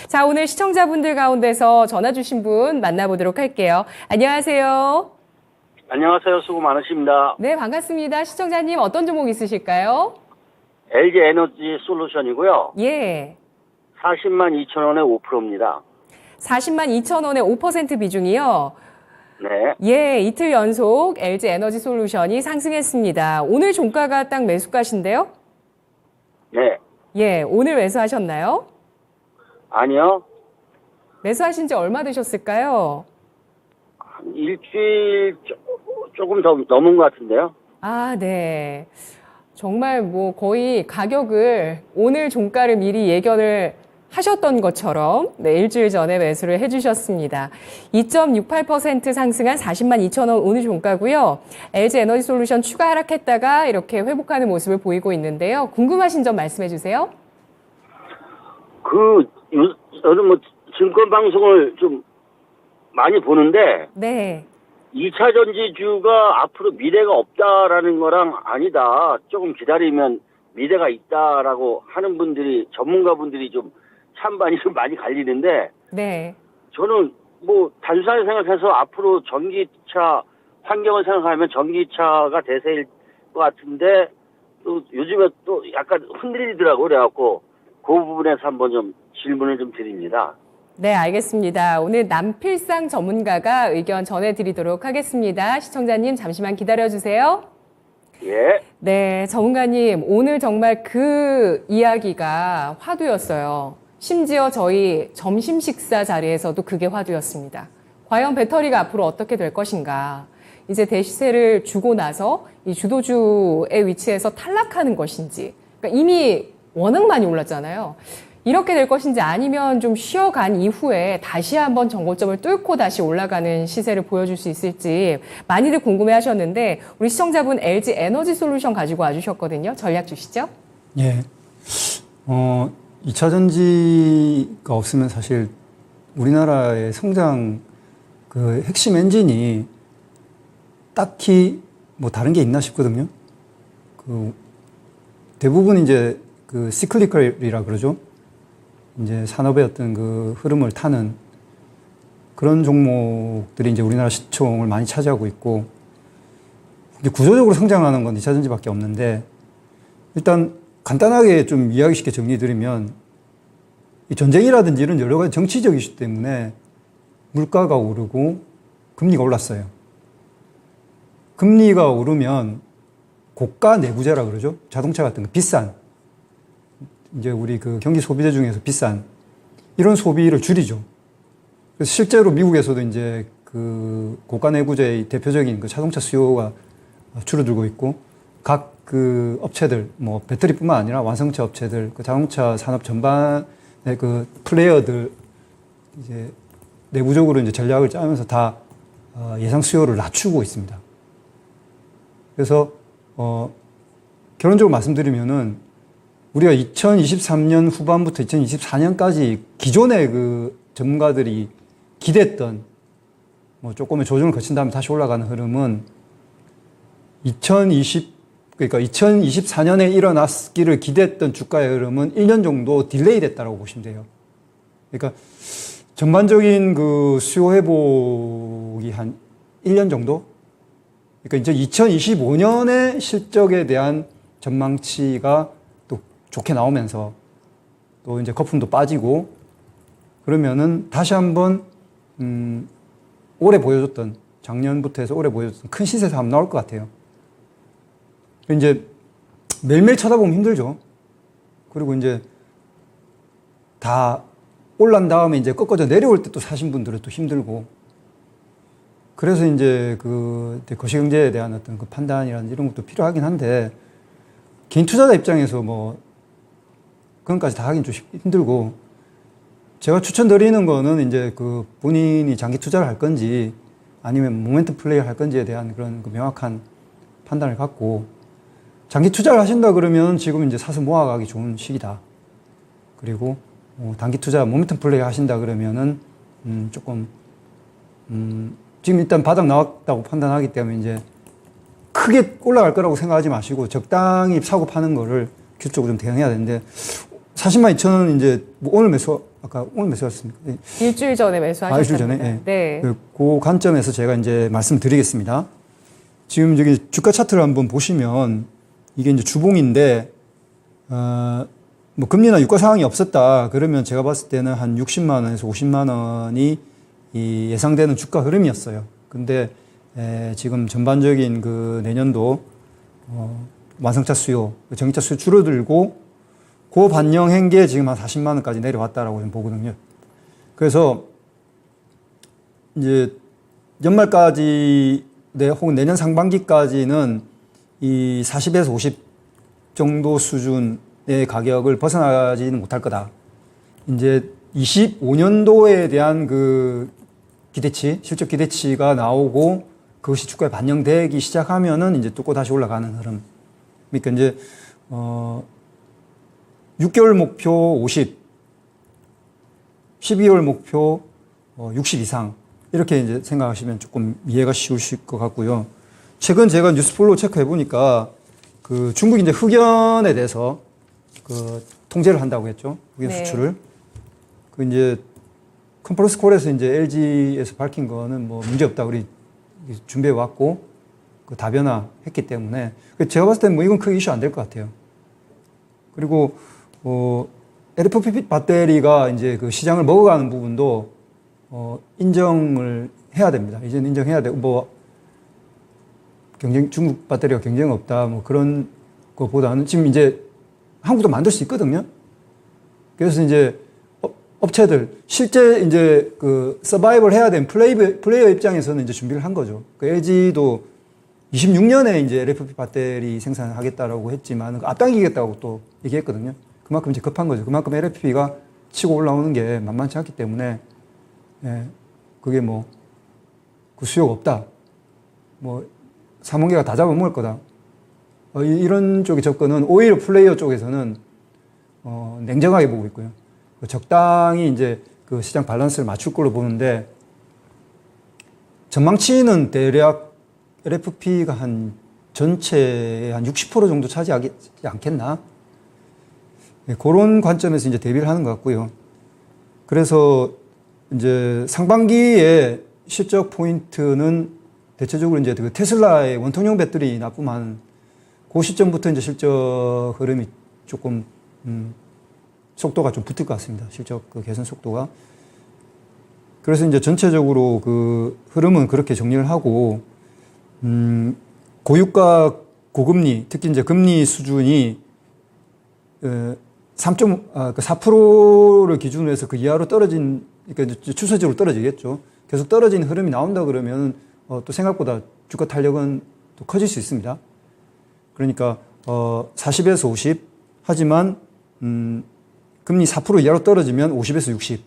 자, 오늘 시청자분들 가운데서 전화 주신 분 만나보도록 할게요. 안녕하세요. 안녕하세요. 수고 많으십니다. 네, 반갑습니다. 시청자님 어떤 종목 있으실까요? LG 에너지 솔루션이고요. 예. 40만 2천 원에 5%입니다. 40만 2천 원의 5% 비중이요. 네. 예, 이틀 연속 LG 에너지 솔루션이 상승했습니다. 오늘 종가가 딱 매수가신데요? 네. 예, 오늘 매수하셨나요? 아니요. 매수하신 지 얼마 되셨을까요? 한 일주일 조금 더 넘은 것 같은데요. 아, 네. 정말 뭐 거의 가격을 오늘 종가를 미리 예견을 하셨던 것처럼 네, 일주일 전에 매수를 해주셨습니다. 2.68% 상승한 40만 2천 원 오늘 종가고요. LG 에너지 솔루션 추가 하락했다가 이렇게 회복하는 모습을 보이고 있는데요. 궁금하신 점 말씀해 주세요. 저는 뭐 증권 방송을 좀 많이 보는데 네. 2차 전지주가 앞으로 미래가 없다라는 거랑 아니다. 조금 기다리면 미래가 있다라고 하는 분들이 전문가분들이 좀 찬반이 좀 많이 갈리는데 네. 저는 뭐 단순하게 생각해서 앞으로 전기차 환경을 생각하면 전기차가 대세일 것 같은데 또 요즘에 또 약간 흔들리더라고요. 그래갖고 그 부분에서 한번 좀 질문을 좀 드립니다. 네, 알겠습니다. 오늘 남필상 전문가가 의견 전해드리도록 하겠습니다. 시청자님 잠시만 기다려주세요. 예. 네, 전문가님 오늘 정말 그 이야기가 화두였어요. 심지어 저희 점심 식사 자리에서도 그게 화두였습니다. 과연 배터리가 앞으로 어떻게 될 것인가? 이제 대시세를 주고 나서 이 주도주의 위치에서 탈락하는 것인지, 그러니까 이미 워낙 많이 올랐잖아요. 이렇게 될 것인지 아니면 좀 쉬어간 이후에 다시 한번 전고점을 뚫고 다시 올라가는 시세를 보여줄 수 있을지 많이들 궁금해 하셨는데 우리 시청자분 LG 에너지 솔루션 가지고 와주셨거든요. 전략 주시죠. 예. 2차 전지가 없으면 사실 우리나라의 성장 그 핵심 엔진이 딱히 뭐 다른 게 있나 싶거든요. 대부분 이제 그 시클리컬이라 그러죠. 이제 산업의 어떤 그 흐름을 타는 그런 종목들이 이제 우리나라 시총을 많이 차지하고 있고, 이제 구조적으로 성장하는 건 2차 전지밖에 없는데, 일단 간단하게 좀 이야기 쉽게 정리드리면, 이 전쟁이라든지 이런 여러 가지 정치적 이슈 때문에 물가가 오르고 금리가 올랐어요. 금리가 오르면 고가 내구재라 그러죠. 자동차 같은 거 비싼, 이제 우리 그 경기 소비재 중에서 비싼 이런 소비를 줄이죠. 그래서 실제로 미국에서도 이제 그 고가 내구재의 대표적인 그 자동차 수요가 줄어들고 있고, 각 그 업체들, 뭐 배터리뿐만 아니라 완성차 업체들, 그 자동차 산업 전반의 그 플레이어들 이제 내부적으로 이제 전략을 짜면서 다 예상 수요를 낮추고 있습니다. 그래서 결론적으로 말씀드리면은 우리가 2023년 후반부터 2024년까지 기존의 그 전문가들이 기대했던 뭐 조금의 조정을 거친 다음에 다시 올라가는 흐름은 2024년에 일어났기를 기대했던 주가의 흐름은 1년 정도 딜레이 됐다고 보시면 돼요. 그러니까 전반적인 그 수요 회복이 한 1년 정도? 그러니까 이제 2025년의 실적에 대한 전망치가 또 좋게 나오면서 또 이제 거품도 빠지고 그러면은 다시 한번 올해 보여줬던 작년부터 해서 올해 보여줬던 큰 시세에서 한번 나올 것 같아요. 이제 매일매일 쳐다보면 힘들죠. 그리고 이제 다 올란 다음에 이제 꺾어져 내려올 때 또 사신 분들은 또 힘들고, 그래서 이제 그 거시경제에 대한 어떤 그 판단이라든지 이런 것도 필요하긴 한데, 개인 투자자 입장에서 뭐 그런 까지 다 하긴 좀 힘들고, 제가 추천드리는 거는 이제 그 본인이 장기 투자를 할 건지 아니면 모멘텀 플레이를 할 건지에 대한 그런 그 명확한 판단을 갖고, 장기 투자를 하신다 그러면 지금 이제 사서 모아가기 좋은 시기다. 그리고 단기 투자 모멘텀 플레이 하신다 그러면은 조금 지금 일단 바닥 나왔다고 판단하기 때문에 이제 크게 올라갈 거라고 생각하지 마시고 적당히 사고 파는 거를 기술적으로 좀 대응해야 되는데, 40만 2천 원 이제 뭐 오늘 아까 오늘 매수했습니까? 예. 일주일 전에 매수하셨습니다. 일주일 전에. 예. 네. 그 관점에서 제가 이제 말씀드리겠습니다. 지금 저기 주가 차트를 한번 보시면 이게 이제 주봉인데 뭐 금리나 유가 상황이 없었다 그러면 제가 봤을 때는 한 60만 원에서 50만 원이 이 예상되는 주가 흐름이었어요. 근데 지금 전반적인 그 내년도 완성차 수요, 전기차 수요 줄어들고 그 반영한 게 지금 한 40만 원까지 내려왔다라고 저는 보거든요. 그래서 이제 연말까지 혹은 내년 상반기까지는 이 40에서 50 정도 수준의 가격을 벗어나지는 못할 거다. 이제 25년도에 대한 그 기대치, 실적 기대치가 나오고 그것이 주가에 반영되기 시작하면은 이제 또 다시 올라가는 흐름. 그러니까 이제 6개월 목표 50, 12월 목표 60 이상 이렇게 이제 생각하시면 조금 이해가 쉬우실 것 같고요. 최근 제가 뉴스폴로 체크해 보니까 그 중국 이제 흑연에 대해서 그 통제를 한다고 했죠. 흑연 네. 수출을. 그 이제 컨퍼런스 콜에서 이제 LG에서 밝힌 거는 뭐 문제 없다. 우리 준비해 왔고 그 다변화했기 때문에 제가 봤을 때는 뭐 이건 크게 이슈 안 될 것 같아요. 그리고 LFP 배터리가 이제 그 시장을 먹어가는 부분도 인정을 해야 됩니다. 이제는 인정해야 되고 뭐 중국 배터리가 경쟁 없다 뭐 그런 것보다는 지금 이제 한국도 만들 수 있거든요. 그래서 이제 업체들 실제 이제 그 서바이벌 해야 되는 플레이어 입장에서는 이제 준비를 한 거죠. 그 LG도 26년에 이제 LFP 배터리 생산을 하겠다라고 했지만 앞당기겠다고 또 얘기했거든요. 그만큼 이제 급한 거죠. 그만큼 LFP가 치고 올라오는 게 만만치 않기 때문에 그게 뭐 그 수요가 없다. 뭐 3원계가 다 잡아먹을 거다. 이런 쪽의 접근은 오히려 플레이어 쪽에서는 냉정하게 보고 있고요. 적당히 이제 그 시장 밸런스를 맞출 걸로 보는데 전망치는 대략 LFP가 한 전체의 한 60% 정도 차지하지 않겠나? 그런 관점에서 이제 대비를 하는 것 같고요. 그래서 이제 상반기에 실적 포인트는 대체적으로 이제 그 테슬라의 원통형 배터리 납품한 그 시점부터 이제 실적 흐름이 조금 속도가 좀 붙을 것 같습니다. 실적 그 개선 속도가. 그래서 이제 전체적으로 그 흐름은 그렇게 정리를 하고 고유가 고금리 특히 이제 금리 수준이 4%를 기준으로 해서 그 이하로 떨어진 그러니까 추세적으로 떨어지겠죠. 계속 떨어지는 흐름이 나온다 그러면 또 생각보다 주가 탄력은 또 커질 수 있습니다. 그러니까 40에서 50 하지만 금리 4% 이하로 떨어지면 50에서 60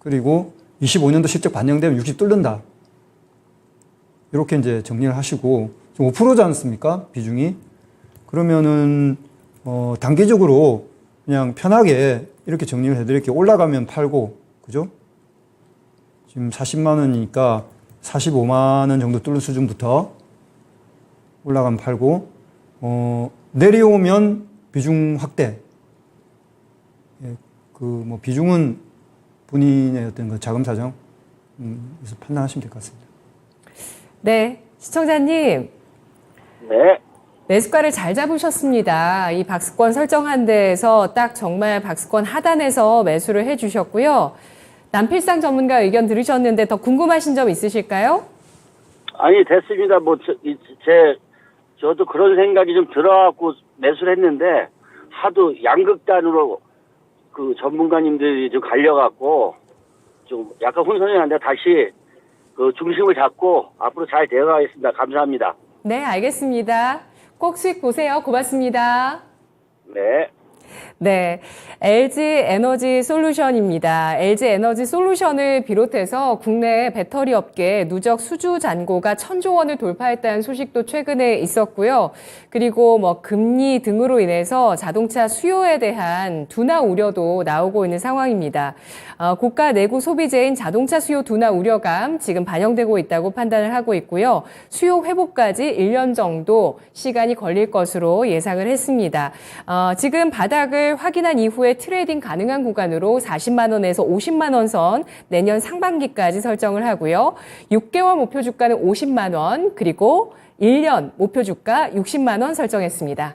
그리고 25년도 실적 반영되면 60 뚫는다. 이렇게 이제 정리를 하시고 지금 5%지 않습니까? 비중이. 그러면은 단기적으로 그냥 편하게 이렇게 정리를 해드릴게요. 올라가면 팔고, 그죠? 지금 40만 원이니까 45만 원 정도 뚫는 수준부터 올라가면 팔고, 내려오면 비중 확대. 예, 뭐 비중은 본인의 어떤 그 자금 사정, 그래서 판단하시면 될 것 같습니다. 네, 시청자님. 네. 매수가를 잘 잡으셨습니다. 이 박스권 설정한 데에서 딱 정말 박스권 하단에서 매수를 해주셨고요. 남필상 전문가 의견 들으셨는데 더 궁금하신 점 있으실까요? 아니, 됐습니다. 뭐, 저도 그런 생각이 좀 들어갖고 매수를 했는데, 하도 양극단으로 그 전문가님들이 좀 갈려갖고, 좀 약간 혼선이 난데 다시 그 중심을 잡고 앞으로 잘 대응하겠습니다. 감사합니다. 네, 알겠습니다. 꼭 수익 보세요. 고맙습니다. 네. 네, LG 에너지 솔루션입니다. LG 에너지 솔루션을 비롯해서 국내 배터리 업계 누적 수주 잔고가 1,000조 원을 돌파했다는 소식도 최근에 있었고요. 그리고 뭐 금리 등으로 인해서 자동차 수요에 대한 둔화 우려도 나오고 있는 상황입니다. 고가 내구 소비재인 자동차 수요 둔화 우려감 지금 반영되고 있다고 판단을 하고 있고요. 수요 회복까지 1년 정도 시간이 걸릴 것으로 예상을 했습니다. 지금 바닥 하락을 확인한 이후에 트레이딩 가능한 구간으로 40만 원에서 50만 원 선 내년 상반기까지 설정을 하고요. 6개월 목표 주가는 50만 원, 그리고 1년 목표 주가 60만 원 설정했습니다.